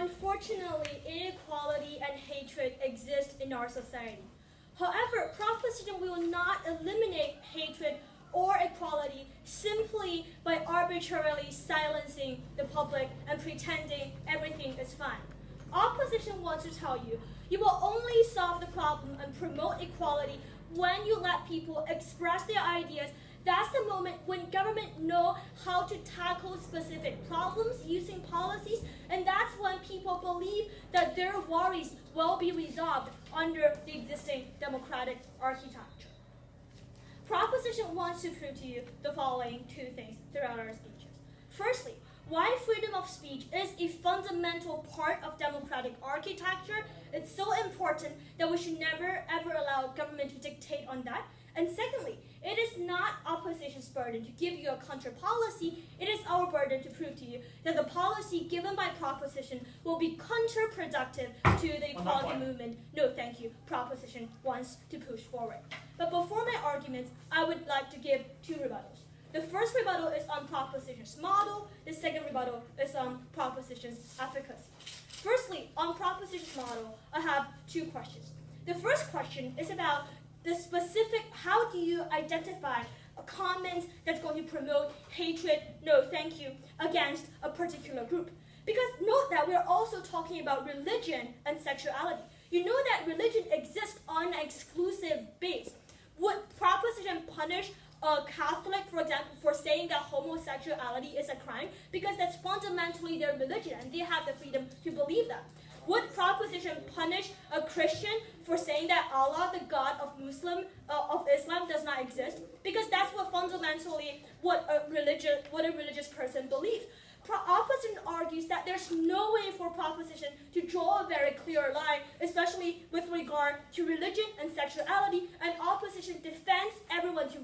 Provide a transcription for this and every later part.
Unfortunately, inequality and hatred exist in our society. However, proposition will not eliminate hatred or equality simply by arbitrarily silencing the public and pretending everything is fine. Opposition wants to tell you, you will only solve the problem and promote equality when you let people express their ideas. That's the moment when government know how to tackle specific problems using policies, and that's when people believe that their worries will be resolved under the existing democratic architecture. Proposition wants to prove to you the following two things throughout our speeches. Firstly, why freedom of speech is a fundamental part of democratic architecture. It's so important that we should never ever allow government to dictate on that. And secondly, it is not opposition's burden to give you a counter policy. It is our burden to prove to you that the policy given by proposition will be counterproductive to the equality movement. No, thank you. Proposition wants to push forward. But before my arguments, I would like to give two rebuttals. The first rebuttal is on proposition's model. The second rebuttal is on proposition's efficacy. Firstly, on proposition's model, I have two questions. The first question is about the specific, how do you identify a comment that's going to promote hatred, no thank you, against a particular group? Because note that we're also talking about religion and sexuality. You know that religion exists on an exclusive base. Would proposition punish a Catholic, for example, for saying that homosexuality is a crime? Because that's fundamentally their religion and they have the freedom to believe that. Would proposition punish a Christian for saying that Allah, the God of Islam, does not exist? Because that's what fundamentally what a religious person believes. Opposition argues that there's no way for proposition to draw a very clear line, especially with regard to religion and sexuality, and opposition defends everyone's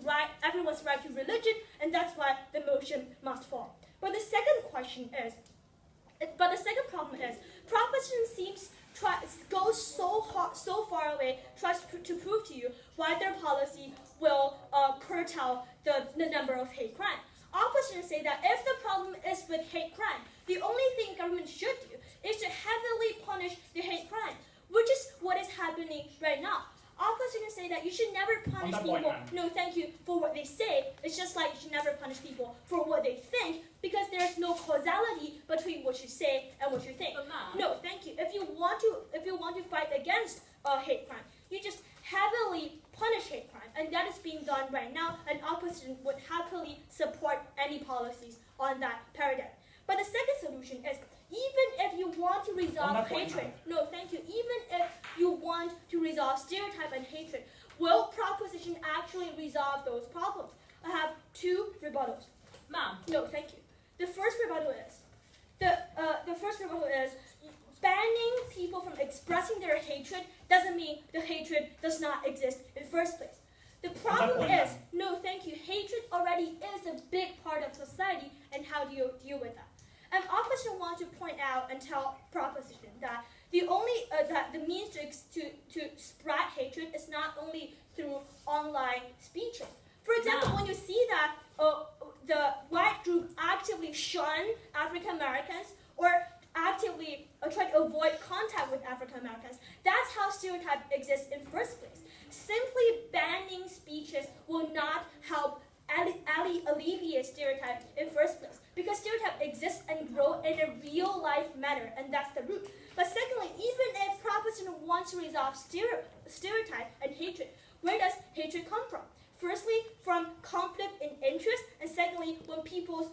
right to religion, and that's why the motion must fall. But the second problem is, proposition goes so far away, tries to prove to you why their policy will curtail the number of hate crimes. Opposition say that if the problem is with hate crime, the only thing government should do is to heavily punish the hate crime, which is what is happening right now. Opposition say that you should never punish people, no thank you, for what they say. It's just like you should never punish people for what they think, because there's no causality between what you say and what you think. No, thank you. If you want to fight against hate crime, you just heavily punish hate crime, and that is being done right now, and opposition would happily support any policies on that paradigm. But the second solution is, even if you want to resolve hatred, no thank you, even if you want to resolve stereotype and hatred, will proposition actually resolve those problems? I have two rebuttals. Ma'am. No, thank you. The first rebuttal is banning people from expressing their hatred doesn't mean the hatred does not exist in the first place. The problem is, no thank you, hatred already is a big part of society, and how do you deal with that? And opposition wants to point out and tell proposition that the means to spread hatred is not only through online speeches. For example, when you see that the white group actively shun African Americans or actively try to avoid contact with African Americans, that's how stereotype exists in first place. Simply banning speeches will not help alleviate stereotype in first place, because stereotype exists and grow in a real life manner, and that's the root. But secondly, even if proposition wants to resolve stereotype and hatred, where does hatred come from? Firstly, from conflict in interest, and secondly, when people's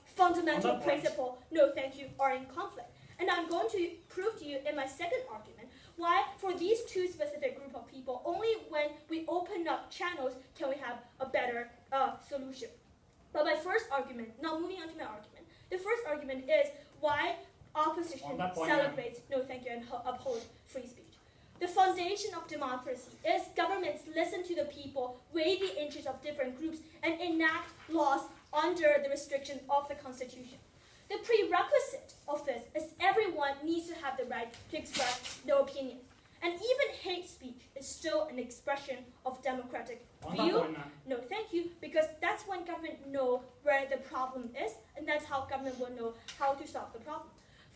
fundamental principle, no thank you, are in conflict. And I'm going to prove to you in my second argument why for these two specific group of people, only when we open up channels can we have a better solution. But my first argument, now moving on to my argument, the first argument is why opposition celebrates, no thank you, and upholds free speech. The foundation of democracy is governments listen to the people, weigh the interests of different groups, and enact laws under the restriction of the Constitution. The prerequisite of this is everyone needs to have the right to express their opinion. And even hate speech is still an expression of democratic view. No, thank you, because that's when government know where the problem is, and that's how government will know how to solve the problem.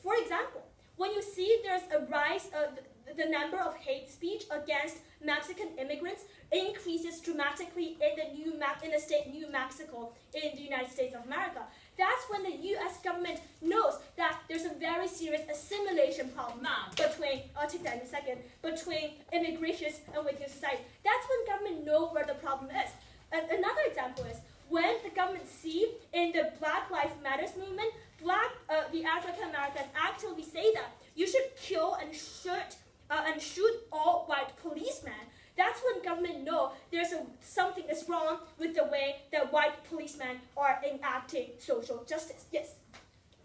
For example, when you see there's a rise of the number of hate speech against Mexican immigrants increases dramatically in the state New Mexico in the United States of America. That's when the U.S. government knows that there's a very serious assimilation problem between, I'll take that in a second, between immigrations and within society. That's when government knows where the problem is. Another example is when the government see in the Black Lives Matter movement, the African Americans actually say that you should kill and shoot all white policemen. That's when government know there's something is wrong with the way that white policemen are enacting social justice. Yes?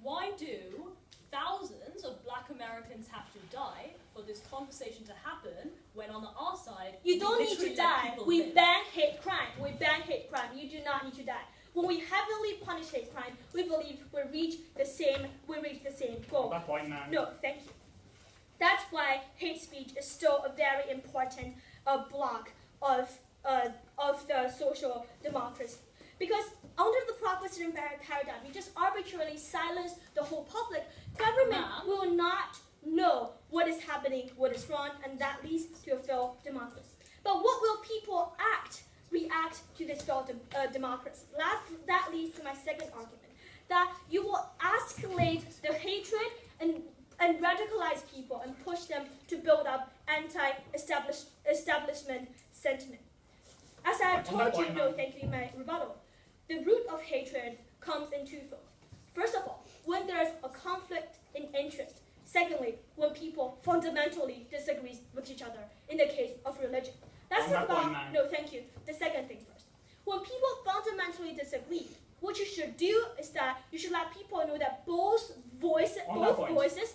Why do thousands of Black Americans have to die for this conversation to happen when on our side you don't need to die. We ban hate crime. We ban hate crime. You do not need to die. When we heavily punish hate crime, we believe we reach the same goal. That point, man. No, thank you. That's why hate speech is still a very important block of the social democracy. Because under the proposition paradigm, you just arbitrarily silence the whole public. Government will not know what is happening, what is wrong, and that leads to a failed democracy. But what will people react to this failed democracy? That leads to my second argument, that you will escalate the hatred and radicalize people and push them to build up anti-establishment sentiment. As I have told you, no, thank you, in my rebuttal, the root of hatred comes in twofold. First of all, when there is a conflict in interest. Secondly, when people fundamentally disagree with each other, in the case of religion. Let's talk about, no, thank you, the second thing first. When people fundamentally disagree, what you should do is that you should let people know that both voices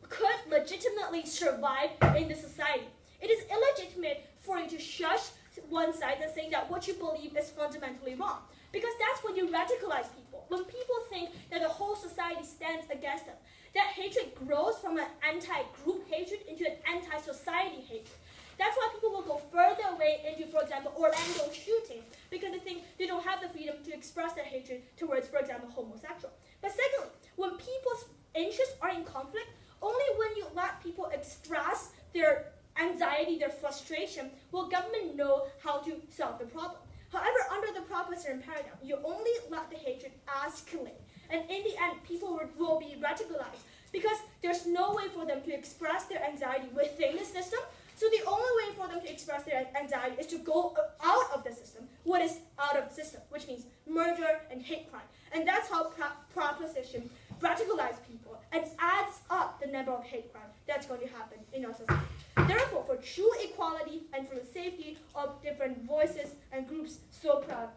could legitimately survive in the society. It is illegitimate for you to shush one side and say that what you believe is fundamentally wrong. Because that's when you radicalize people. When people think that the whole society stands against them, that hatred grows from an anti-group hatred into an anti-society hatred. That's why people will go further away into, for example, Orlando shooting, because they think they don't have the freedom to express their hatred towards, for example, homosexual. But secondly, when people's interests are in conflict, only when you let people express their anxiety, their frustration, will government know how to solve the problem. However, under the proposition paradigm, you only let the hatred escalate. And in the end, people will be radicalized because there's no way for them to express their anxiety within the system. So the only way for them to express their anxiety is to go out of the system. What is out of the system? Which means murder and hate crime. And that's how proposition radicalizes people and adds up the number of hate crime that's going to happen in our society. Therefore, for true equality and for the safety of different voices and groups, so proud